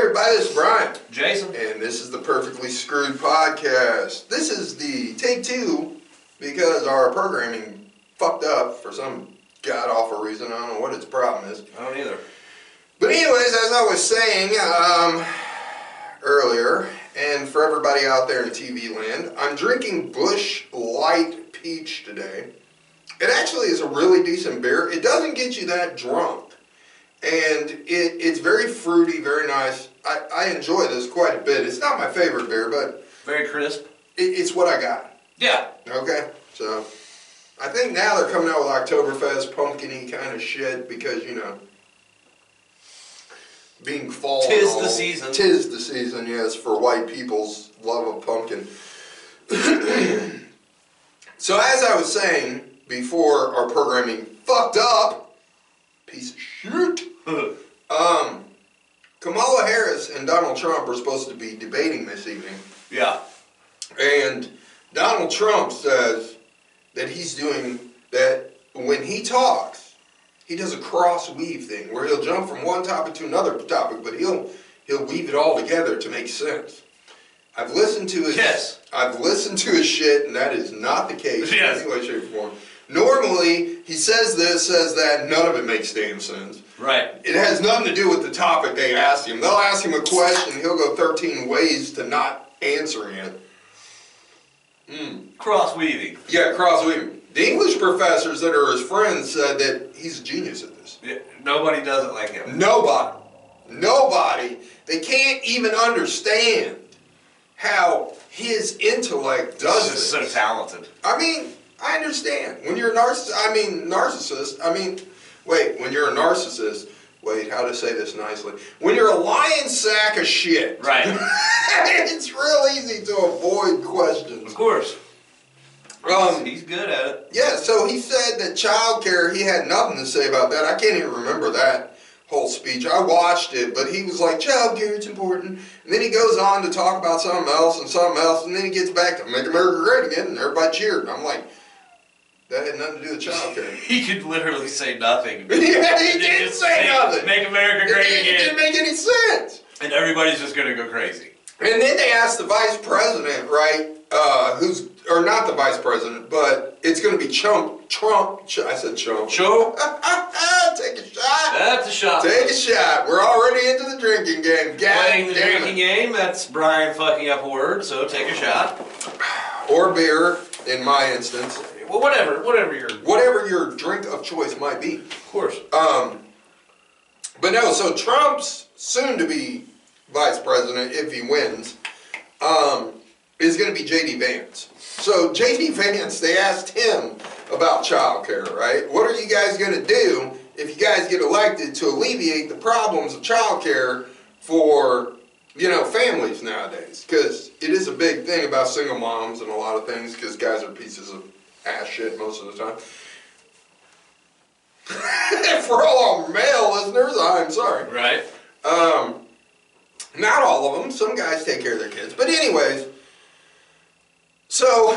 everybody, this is Brian. Jason. And this is the Perfectly Screwed Podcast. This is the take two because our programming fucked up for some god-awful reason. I don't know what its problem is. I don't either. But anyways, as I was saying earlier, and for everybody out there in TV land, I'm drinking Busch Light Peach today. It actually is a really decent beer. It doesn't get you that drunk. And it's very fruity, very nice. I enjoy this quite a bit. It's not my favorite beer, but... Very crisp. It's what I got. Yeah. Okay, so... I think now they're coming out with Oktoberfest, pumpkin-y kind of shit, because, you know... Being fall. Tis the season. Tis the season, yes, for white people's love of pumpkin. So as I was saying before our programming fucked up, piece of shit, Kamala Harris and Donald Trump are supposed to be debating this evening. Yeah. And Donald Trump says that he's doing that when he talks, he does a cross-weave thing where he'll jump from one topic to another topic, but he'll weave it all together to make sense. I've listened to his shit, and that is not the case in any way, shape, or form. Normally, he says this, says that, none of it makes damn sense. Right. It has nothing to do with the topic they ask him. They'll ask him a question, he'll go 13 ways to not answering it. Cross-weaving. Yeah, cross-weaving. The English professors that are his friends said that he's a genius at this. Yeah, nobody does it like him. Nobody. They can't even understand how his intellect does this. He's so talented. I mean, I understand. When you're a narcissist, when you're a narcissist, how to say this nicely? When you're a lying sack of shit. Right. It's real easy to avoid questions. Of course. He's good at it. Yeah, so he said that childcare, he had nothing to say about that. I can't even remember that whole speech. I watched it, but he was like, childcare, it's important. And then he goes on to talk about something else, and then he gets back to Make America Great Again, and everybody cheered. And I'm like, that had nothing to do with childcare. He could literally say nothing. Yeah, he didn't say nothing. Make America Great Again. It didn't make any sense. And everybody's just going to go crazy. And then they asked the vice president, right, not the vice president, but it's going to be Trump. I said Trump. Trump. Take a shot. That's a shot. Take a shot. We're already into the drinking game. Playing the drinking game, that's Brian fucking up a word, so take a shot. Or beer, in my instance. Well, whatever your drink of choice might be. Of course. But no, so Trump's soon-to-be vice president, if he wins, is going to be J.D. Vance. So J.D. Vance, they asked him about child care, right? What are you guys going to do if you guys get elected to alleviate the problems of child care for, families nowadays? Because it is a big thing about single moms and a lot of things, because guys are pieces of ass shit most of the time. For all our male listeners, I'm sorry. Right. Not all of them. Some guys take care of their kids. But anyways, so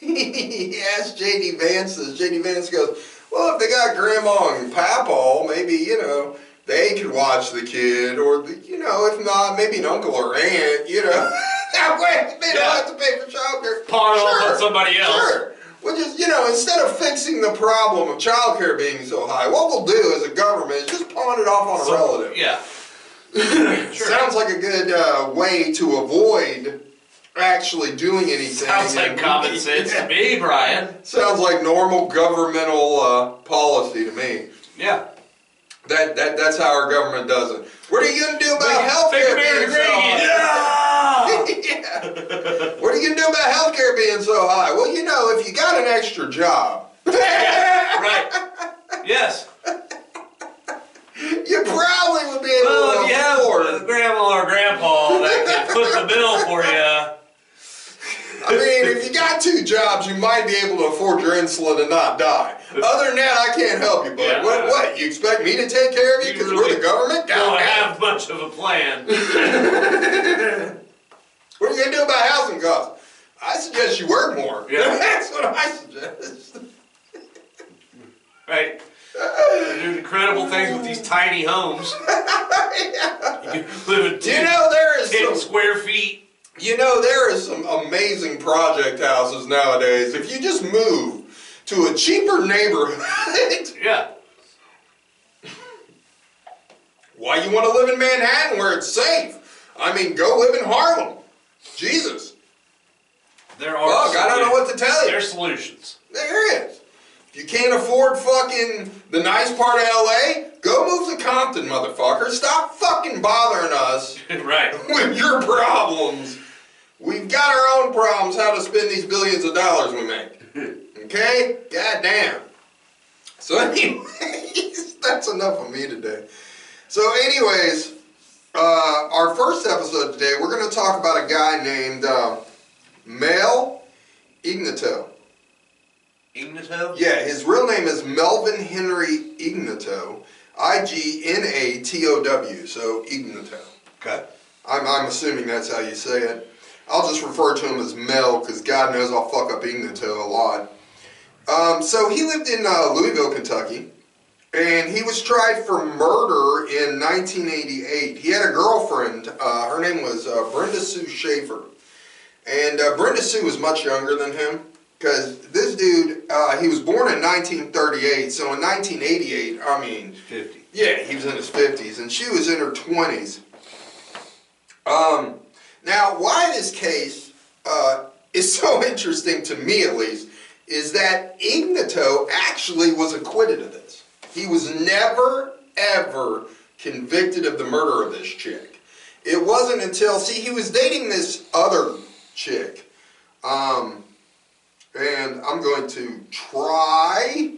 he asked J.D. Vance this. J.D. Vance goes, well, if they got grandma and papa, maybe, they could watch the kid. Or, if not, maybe an uncle or aunt, That way they don't have to pay for childcare. Pawn off on somebody else. Sure. We'll just, instead of fixing the problem of childcare being so high, what we'll do as a government is just pawn it off on a relative. Yeah. Sure. Sounds like a good way to avoid actually doing anything. Sounds like common sense to me, Brian. Sounds like normal governmental policy to me. Yeah. That's how our government does it. What are you going to do about health care being so high? Yeah. What are you going to do about health care being so high? Well, if you got an extra job. Right. Yes. You probably would be able to afford. Well, if you have a grandma or grandpa that can foot the bill for you. I mean, if you got two jobs, you might be able to afford your insulin and not die. Other than that, I can't help you, bud. Yeah. What? You expect me to take care of you because we're the government? Don't have much of a plan. What are you going to do about housing costs? I suggest you work more. Yeah. That's what I suggest. Right. They're doing incredible things with these tiny homes. You can live in 10, There is 10 some square feet. there is some amazing project houses nowadays. If you just move to a cheaper neighborhood, Yeah. why you want to live in Manhattan where it's safe? I mean, go live in Harlem. Jesus. There are. Fuck, I don't know what to tell you. There's solutions. There is. If you can't afford fucking the nice part of LA, go move to Compton, motherfucker. Stop fucking bothering us Right. with your problems. We've got our own problems how to spend these billions of dollars we make. Okay? God damn. So anyways, that's enough of me today. So anyways, our first episode today, we're going to talk about a guy named Mel Ignato. Ignato? Yeah, his real name is Melvin Henry Ignato. Ignatou, so Ignato. Okay. I'm assuming that's how you say it. I'll just refer to him as Mel, because God knows I'll fuck up Ignato a lot. So he lived in Louisville, Kentucky, and he was tried for murder in 1988. He had a girlfriend. Her name was Brenda Sue Schaefer. And Brenda Sue was much younger than him, because this dude, he was born in 1938, so in 1988, I mean... 50. Yeah, he was in his 50s, and she was in her 20s. Now, why this case is so interesting, to me at least, is that Ignato actually was acquitted of this. He was never, ever convicted of the murder of this chick. It wasn't until, see, he was dating this other chick, and I'm going to try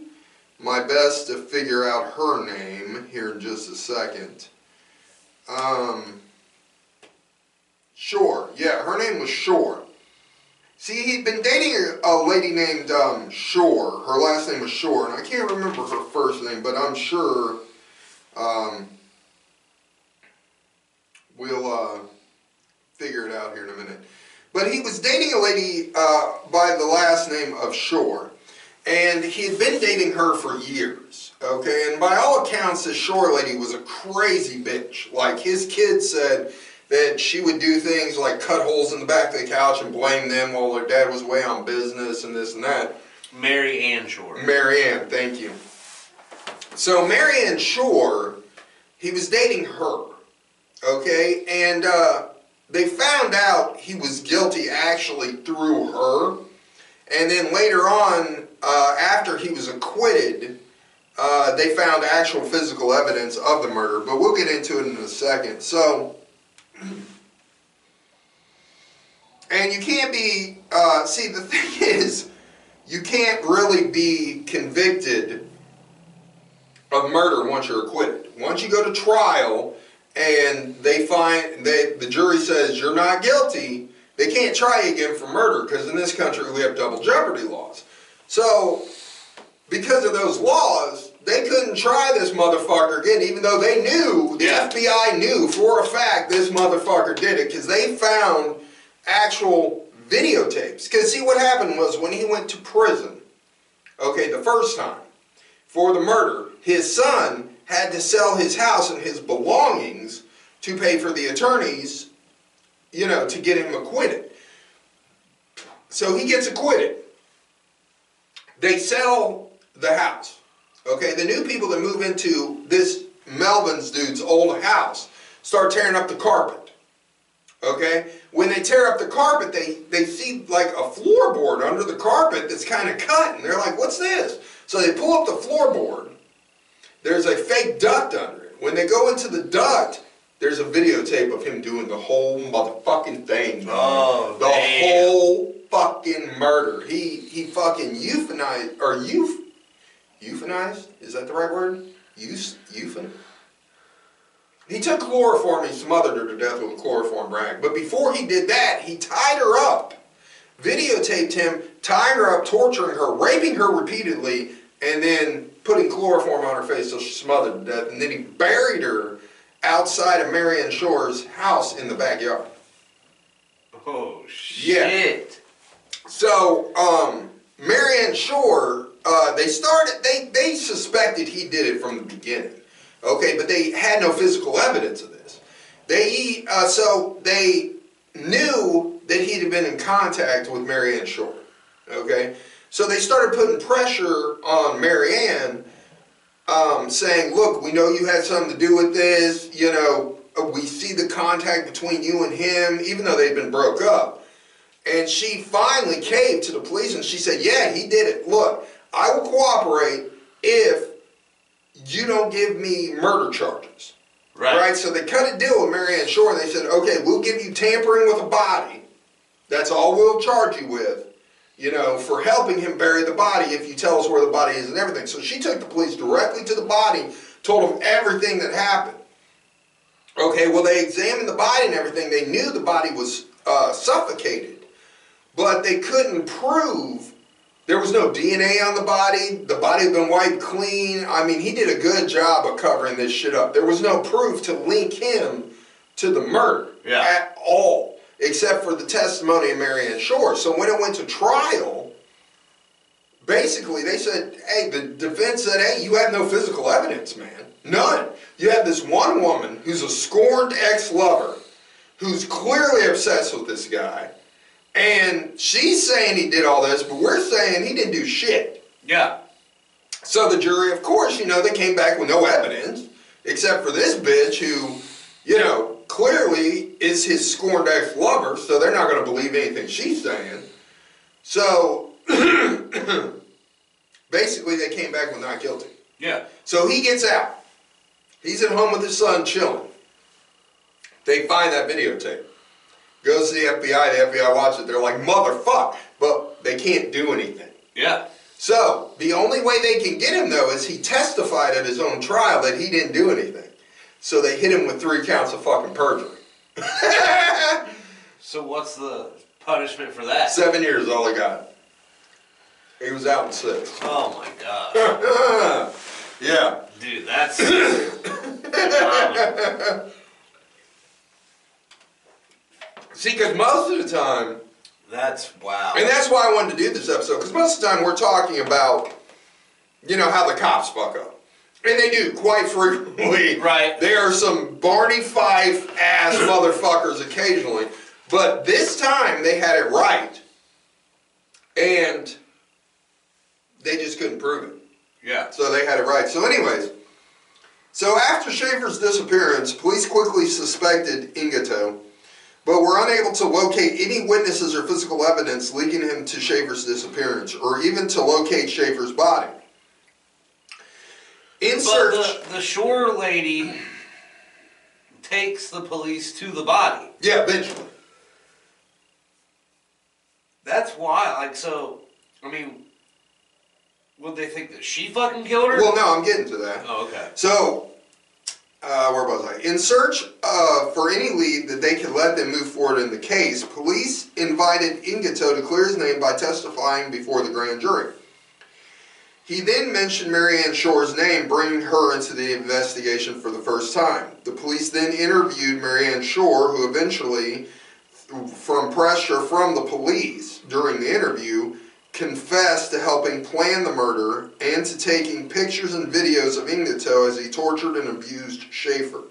my best to figure out her name here in just a second. Shore. Yeah, her name was Shore. See, he'd been dating a lady named Shore. Her last name was Shore, and I can't remember her first name, but I'm sure we'll figure it out here in a minute. But he was dating a lady by the last name of Shore, and he had been dating her for years, okay? And by all accounts, this Shore lady was a crazy bitch. Like, his kids said that she would do things like cut holes in the back of the couch and blame them while their dad was away on business and this and that. Mary Ann Shore. Mary Ann, thank you. So Mary Ann Shore, he was dating her, okay? And they found out he was guilty actually through her. And then later on, after he was acquitted, they found actual physical evidence of the murder. But we'll get into it in a second. So... And you can't be, see, the thing is, you can't really be convicted of murder once you're acquitted. Once you go to trial and they find, the jury says you're not guilty, they can't try you again for murder, because in this country we have double jeopardy laws. So, because of those laws, they couldn't try this motherfucker again, even though they knew, the FBI knew for a fact this motherfucker did it, because they found actual videotapes. Because see, what happened was when he went to prison, okay, the first time, for the murder, his son had to sell his house and his belongings to pay for the attorneys, you know, to get him acquitted. So he gets acquitted. They sell the house. Okay, the new people that move into this Melvin's dude's old house start tearing up the carpet. Okay, when they tear up the carpet, they see like a floorboard under the carpet that's kind of cut, and they're like, what's this? So they pull up the floorboard. There's a fake duct under it. When they go into the duct, there's a videotape of him doing the whole motherfucking thing. Oh, the whole fucking murder. He fucking euthanized, or euthanized? Is that the right word? Euthanized? He took chloroform and he smothered her to death with a chloroform rag. But before he did that, he tied her up, videotaped him, tying her up, torturing her, raping her repeatedly, and then putting chloroform on her face so she smothered to death. And then he buried her outside of Mary Ann Shore's house in the backyard. Oh, shit. Yeah. So, Mary Ann Shore they suspected he did it from the beginning. Okay, but they had no physical evidence of this. So they knew that he'd have been in contact with Marianne Shore. Okay, so they started putting pressure on Marianne, saying, look, we know you had something to do with this, you know, we see the contact between you and him, even though they'd been broke up. And she finally caved to the police and she said, yeah, he did it. Look, I will cooperate if you don't give me murder charges. Right? So they cut a deal with Marianne Shore and they said, okay, we'll give you tampering with a body. That's all we'll charge you with, you know, for helping him bury the body if you tell us where the body is and everything. So she took the police directly to the body, told them everything that happened. Okay, well, they examined the body and everything. They knew the body was suffocated, but they couldn't prove. There was no DNA on the body. The body had been wiped clean. I mean, he did a good job of covering this shit up. There was no proof to link him to the murder at all, except for the testimony of Marianne Shore. So when it went to trial, basically they said, hey, the defense said, hey, you have no physical evidence, man. None. You have this one woman who's a scorned ex-lover who's clearly obsessed with this guy. And she's saying he did all this, but we're saying he didn't do shit. Yeah. So the jury, of course, you know, they came back with no evidence, except for this bitch who, you know, clearly is his scorned ex-lover, so they're not going to believe anything she's saying. So, basically, they came back with not guilty. Yeah. So he gets out. He's at home with his son, chilling. They find that videotape. Goes to the FBI watches it. They're like, motherfuck, but they can't do anything. Yeah. So, the only way they can get him, though, is he testified at his own trial that he didn't do anything. So they hit him with 3 counts of fucking perjury. So what's the punishment for that? 7 years, all he got. He was out in 6. Oh my god. Yeah. Dude, that's... See, because most of the time... That's wow. And that's why I wanted to do this episode, because most of the time we're talking about, you know, how the cops fuck up. And they do, quite frequently. Right. There are some Barney Fife-ass motherfuckers occasionally. But this time, they had it right. And they just couldn't prove it. Yeah. So they had it right. So anyways, so after Schaefer's disappearance, police quickly suspected Ingeto, but were unable to locate any witnesses or physical evidence linking him to Schaefer's disappearance, or even to locate Schaefer's body. But the Shore lady takes the police to the body. Yeah, eventually. That's why, like, so, I mean, would they think that she fucking killed her? Well, no, I'm getting to that. Oh, okay. So, where was I? In search for any lead that they could let them move forward in the case, police invited Ingeto to clear his name by testifying before the grand jury. He then mentioned Marianne Shore's name, bringing her into the investigation for the first time. The police then interviewed Marianne Shore, who eventually, from pressure from the police during the interview, confessed to helping plan the murder and to taking pictures and videos of Ingeto as he tortured and abused Schaefer.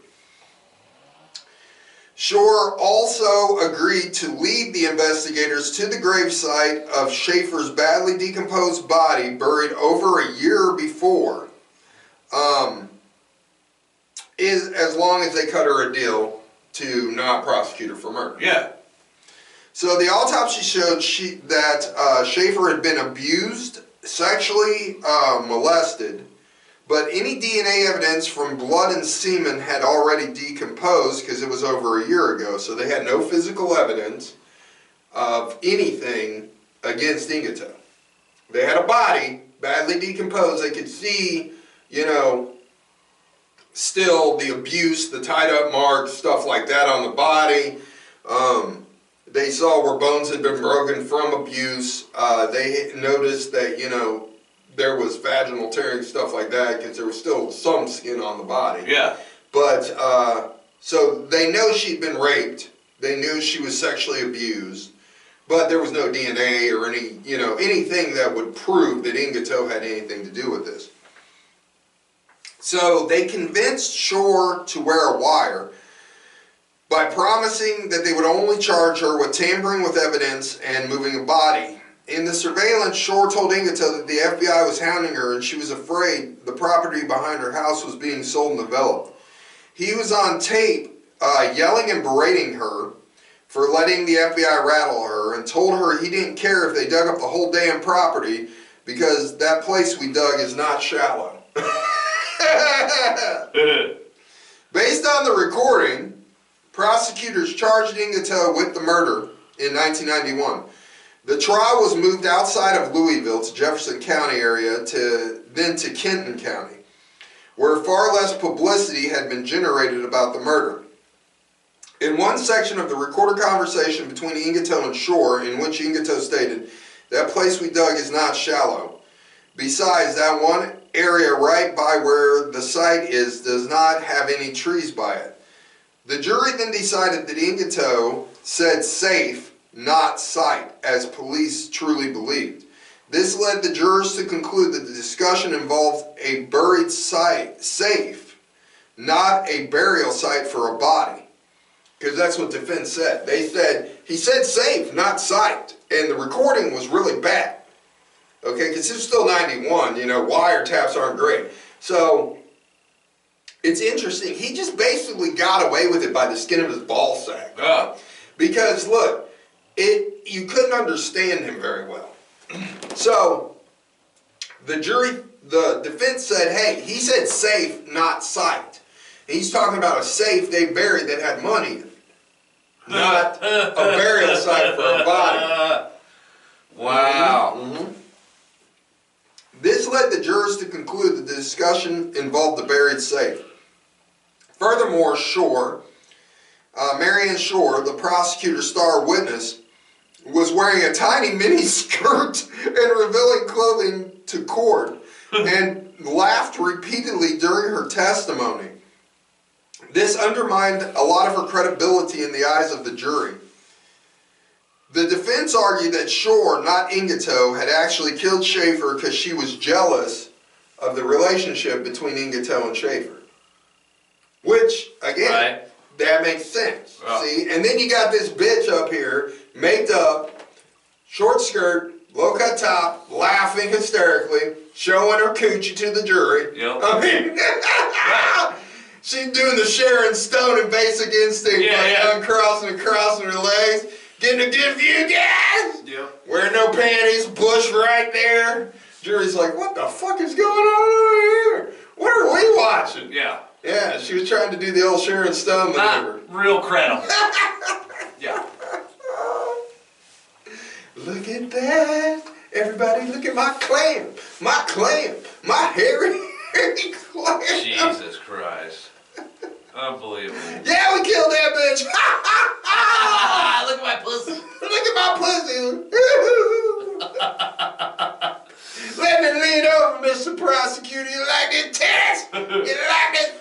Shore also agreed to lead the investigators to the gravesite of Schaefer's badly decomposed body buried over a year before, as long as they cut her a deal to not prosecute her for murder. Yeah. So the autopsy showed that Schaefer had been abused, sexually molested, but any DNA evidence from blood and semen had already decomposed because it was over a year ago. So they had no physical evidence of anything against Ingeto. They had a body, badly decomposed. They could see, you know, still the abuse, the tied up marks, stuff like that on the body. They saw where bones had been broken from abuse. They noticed that, you know, there was vaginal tearing, stuff like that, because there was still some skin on the body. Yeah. But, so they know she'd been raped. They knew she was sexually abused. but there was no DNA or anything that would prove that Ingito had anything to do with this. So they convinced Shore to wear a wire by promising that they would only charge her with tampering with evidence and moving a body. In the surveillance, Shore told Ingito that the FBI was hounding her and she was afraid the property behind her house was being sold and developed. He was on tape yelling and berating her for letting the FBI rattle her, and told her he didn't care if they dug up the whole damn property because that place we dug is not shallow. Based on the recording, prosecutors charged Ingito with the murder in 1991. The trial was moved outside of Louisville to Jefferson County area then to Kenton County, where far less publicity had been generated about the murder. In one section of the recorded conversation between Ingito and Shore, in which Ingito stated, "That place we dug is not shallow. Besides, that one area right by where the site is does not have any trees by it." The jury then decided that Ingito said safe, not site, as police truly believed. This led the jurors to conclude that the discussion involved a buried safe, not a burial site for a body. Because that's what defense said. They said, he said safe, not site. And the recording was really bad. Okay, because it's still 91, wiretaps aren't great. So, it's interesting. He just basically got away with it by the skin of his ball sack. Because, look, you couldn't understand him very well. So, the defense said, hey, he said safe, not site. And he's talking about a safe they buried that had money in it. Not a burial site for a body. Wow. Mm-hmm. This led the jurors to conclude that the discussion involved the buried safe. Furthermore, Marianne Shore, the prosecutor's star witness, was wearing a tiny mini skirt and revealing clothing to court, and laughed repeatedly during her testimony. This undermined a lot of her credibility in the eyes of the jury. The defense argued that Shore, not Ingito, had actually killed Schaefer because she was jealous of the relationship between Ingito and Schaefer. Which, again, that makes sense. Yeah. See? And then you got this bitch up here, made up, short skirt, low cut top, laughing hysterically, showing her coochie to the jury. Yep. I mean, she's doing the Sharon Stone in Basic Instinct, uncrossing and crossing her legs, getting a good view, guys. Yep. Wearing no panties, bush right there. Jury's like, what the fuck is going on over here? What are we watching? Yeah. Yeah, she was trying to do the old Sharon Stone maneuver. Not real credible. Yeah. Look at that. Everybody look at my clam. My clam. My hairy clam. Jesus Christ. Unbelievable. Yeah, we killed that bitch. Look at my pussy. Look at my pussy. Let me lean over, Mr. Prosecutor. You like it, Tess? You like it?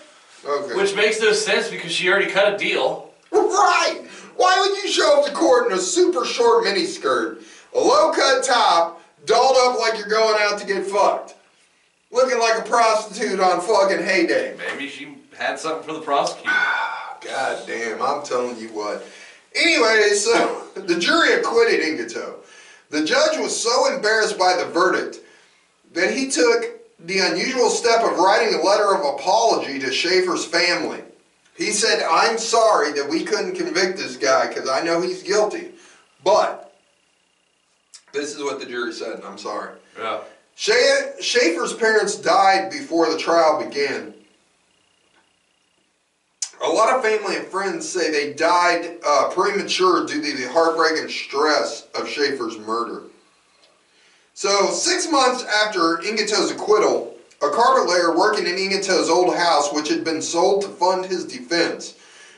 Okay. Which makes no sense because she already cut a deal. Right. Why would you show up to court in a super short miniskirt, a low-cut top, dolled up like you're going out to get fucked? Looking like a prostitute on fucking heyday. Maybe she had something for the prosecutor. God damn, I'm telling you what. Anyway, so the jury acquitted Ingito. The judge was so embarrassed by the verdict that he took the unusual step of writing a letter of apology to Schaefer's family. He said, I'm sorry that we couldn't convict this guy because I know he's guilty. But, this is what the jury said, and I'm sorry. Yeah. Schaefer's parents died before the trial began. A lot of family and friends say they died premature due to the heartbreak and stress of Schaefer's murder. So, 6 months after Ingito's acquittal, a carpet layer working in Ingito's old house, which had been sold to fund his defense,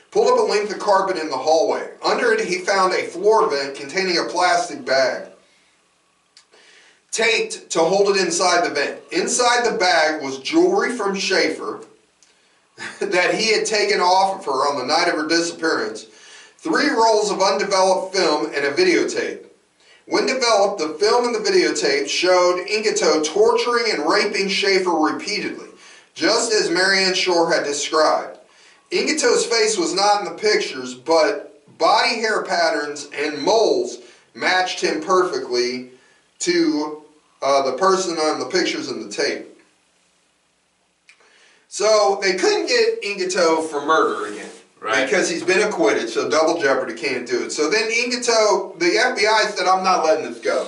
pulled up a length of carpet in the hallway. Under it, he found a floor vent containing a plastic bag, taped to hold it inside the vent. Inside the bag was jewelry from Schaefer that he had taken off of her on the night of her disappearance, 3 rolls of undeveloped film, and a videotape. When developed, the film and the videotape showed Ingito torturing and raping Schaefer repeatedly, just as Marianne Shore had described. Ingito's face was not in the pictures, but body hair patterns and moles matched him perfectly to the person on the pictures in the tape. So they couldn't get Ingito for murder again. Right. Because he's been acquitted, so double jeopardy can't do it. So then Ingito, the FBI said, I'm not letting this go.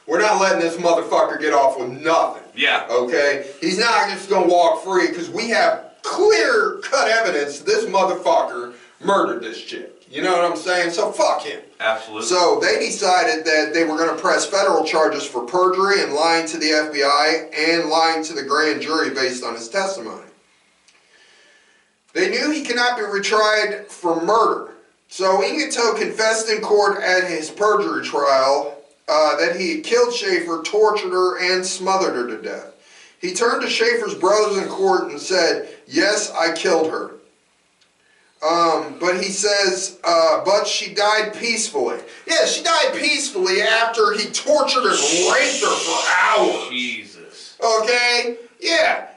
We're not letting this motherfucker get off with nothing. Yeah. Okay? He's not just going to walk free because we have clear-cut evidence this motherfucker murdered this chick. You know what I'm saying? So fuck him. Absolutely. So they decided that they were going to press federal charges for perjury and lying to the FBI and lying to the grand jury based on his testimony. They knew he cannot be retried for murder, so Ingito confessed in court at his perjury trial that he had killed Schaefer, tortured her, and smothered her to death. He turned to Schaefer's brothers in court and said, yes, I killed her. But he says, but she died peacefully. Yeah, she died peacefully after he tortured and raped her for hours. Jesus. Okay? Yeah.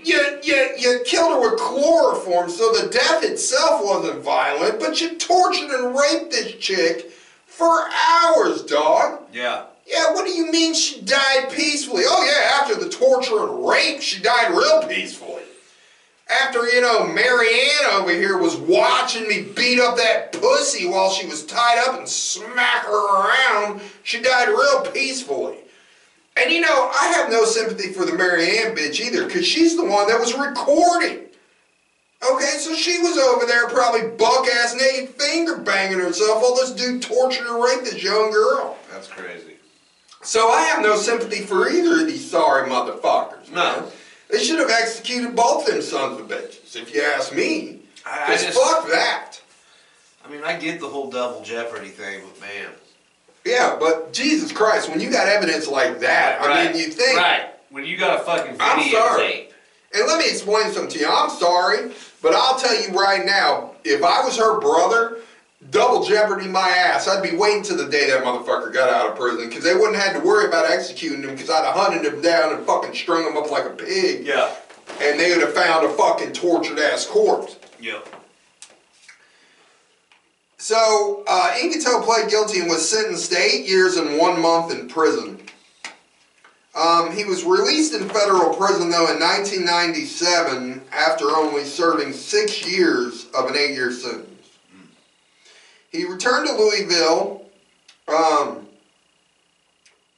You killed her with chloroform, so the death itself wasn't violent, but you tortured and raped this chick for hours, dog. Yeah. Yeah, what do you mean she died peacefully? Oh yeah, after the torture and rape, she died real peacefully. After, Marianne over here was watching me beat up that pussy while she was tied up and smack her around, she died real peacefully. And I have no sympathy for the Marianne bitch either, because she's the one that was recording. Okay, so she was over there probably buck-ass naked finger banging herself while this dude tortured and raped this young girl. That's crazy. So I have no sympathy for either of these sorry motherfuckers, man. No. They should have executed both them sons of bitches, if you ask me. I just fuck that. I mean, I get the whole double jeopardy thing, but man. Yeah, but Jesus Christ, when you got evidence like that, Right. I mean, you think... Right. When you got a fucking I'm video sorry. tape. And let me explain something to you. I'm sorry, but I'll tell you right now, if I was her brother, double jeopardy my ass. I'd be waiting till the day that motherfucker got out of prison, because they wouldn't have had to worry about executing him, because I'd have hunted him down and fucking strung him up like a pig. Yeah. And they would have found a fucking tortured ass corpse. Yep. So, Ingito pled guilty and was sentenced to 8 years and 1 month in prison. He was released in federal prison, though, in 1997 after only serving 6 years of an 8-year sentence. He returned to Louisville,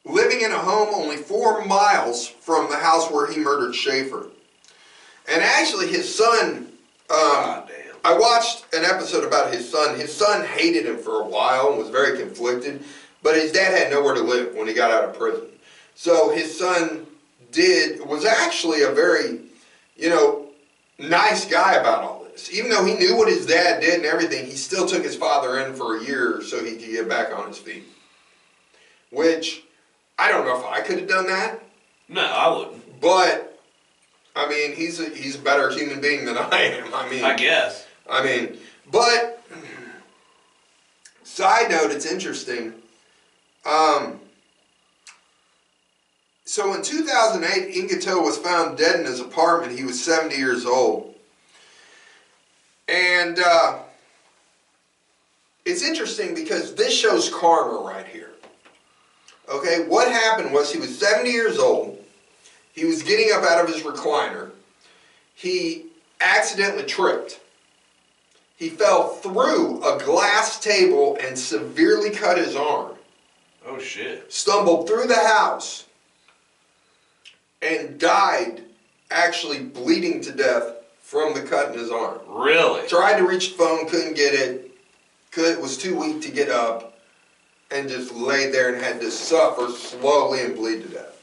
living in a home only 4 miles from the house where he murdered Schaefer. And actually, his son... God damn. I watched an episode about his son. His son hated him for a while and was very conflicted, but his dad had nowhere to live when he got out of prison. So his son was actually a very, nice guy about all this. Even though he knew what his dad did and everything, he still took his father in for a year so he could get back on his feet. Which, I don't know if I could have done that. No, I wouldn't. But, I mean, he's a better human being than I am. I guess. But, side note, it's interesting. So in 2008, Ingito was found dead in his apartment. He was 70 years old. And it's interesting because this shows karma right here. Okay, what happened was he was 70 years old. He was getting up out of his recliner. He accidentally tripped. He fell through a glass table and severely cut his arm. Oh, shit. Stumbled through the house and died, actually bleeding to death from the cut in his arm. Really? Tried to reach the phone, couldn't get it. Was too weak to get up, and just laid there and had to suffer slowly and bleed to death.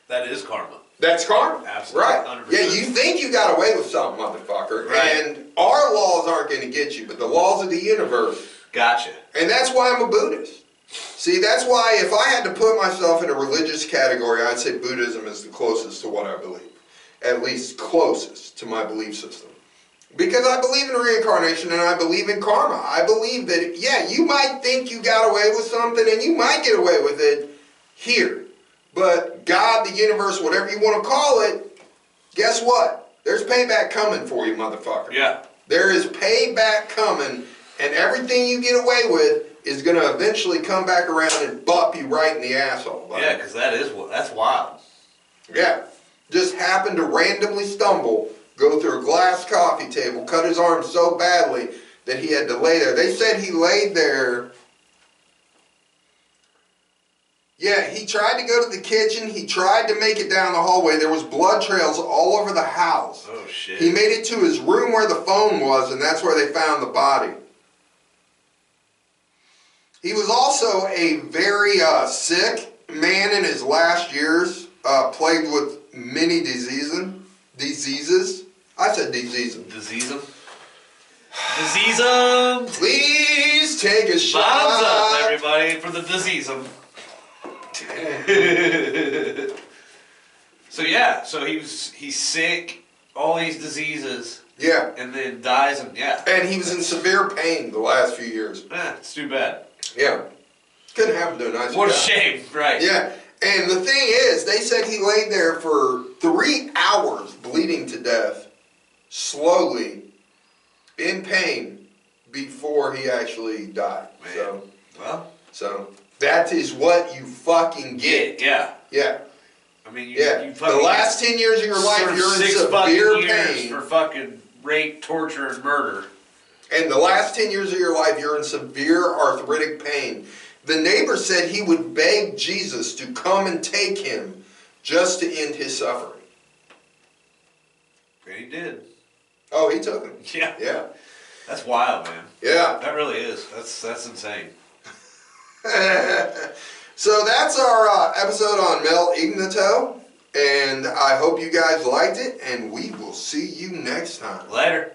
That is karma. That's karma. Absolutely. Right. 100%. Yeah, you think you got away with something, motherfucker. Right. And our laws aren't going to get you, but the laws of the universe. Gotcha. And that's why I'm a Buddhist. See, that's why if I had to put myself in a religious category, I'd say Buddhism is the closest to what I believe. At least closest to my belief system. Because I believe in reincarnation and I believe in karma. I believe that, yeah, you might think you got away with something and you might get away with it here. But God, the universe, whatever you want to call it, guess what? There's payback coming for you, motherfucker. Yeah. There is payback coming, and everything you get away with is going to eventually come back around and bop you right in the asshole. Buddy. Yeah, because that's wild. Yeah. Just happened to randomly stumble, go through a glass coffee table, cut his arm so badly that he had to lay there. They said he laid there. Yeah, he tried to go to the kitchen. He tried to make it down the hallway. There was blood trails all over the house. Oh, shit. He made it to his room where the phone was, and that's where they found the body. He was also a very sick man in his last years, plagued with many diseases. I said diseases. Diseasem. Diseasem. Please take a shot. Bottoms up, everybody, for the diseasem. So yeah, so he's sick, all these diseases. Yeah. And then dies, and yeah. And he was in severe pain the last few years. It's too bad. Yeah. Couldn't happen to a nicer What a guy. shame, right. Yeah. And the thing is, they said he laid there for 3 hours bleeding to death, slowly, in pain, before he actually died. Man. So that is what you fucking get. Yeah. Yeah. I mean, You fucking the last 10 years of your life, served you're in 6 severe fucking years pain. for fucking rape, torture, and murder. And the last 10 years of your life, you're in severe arthritic pain. The neighbor said he would beg Jesus to come and take him just to end his suffering. And he did. Oh, he took him. Yeah. Yeah. That's wild, man. Yeah. That really is. That's insane. So that's our episode on Mel Ignato. And I hope you guys liked it. And we will see you next time. Later.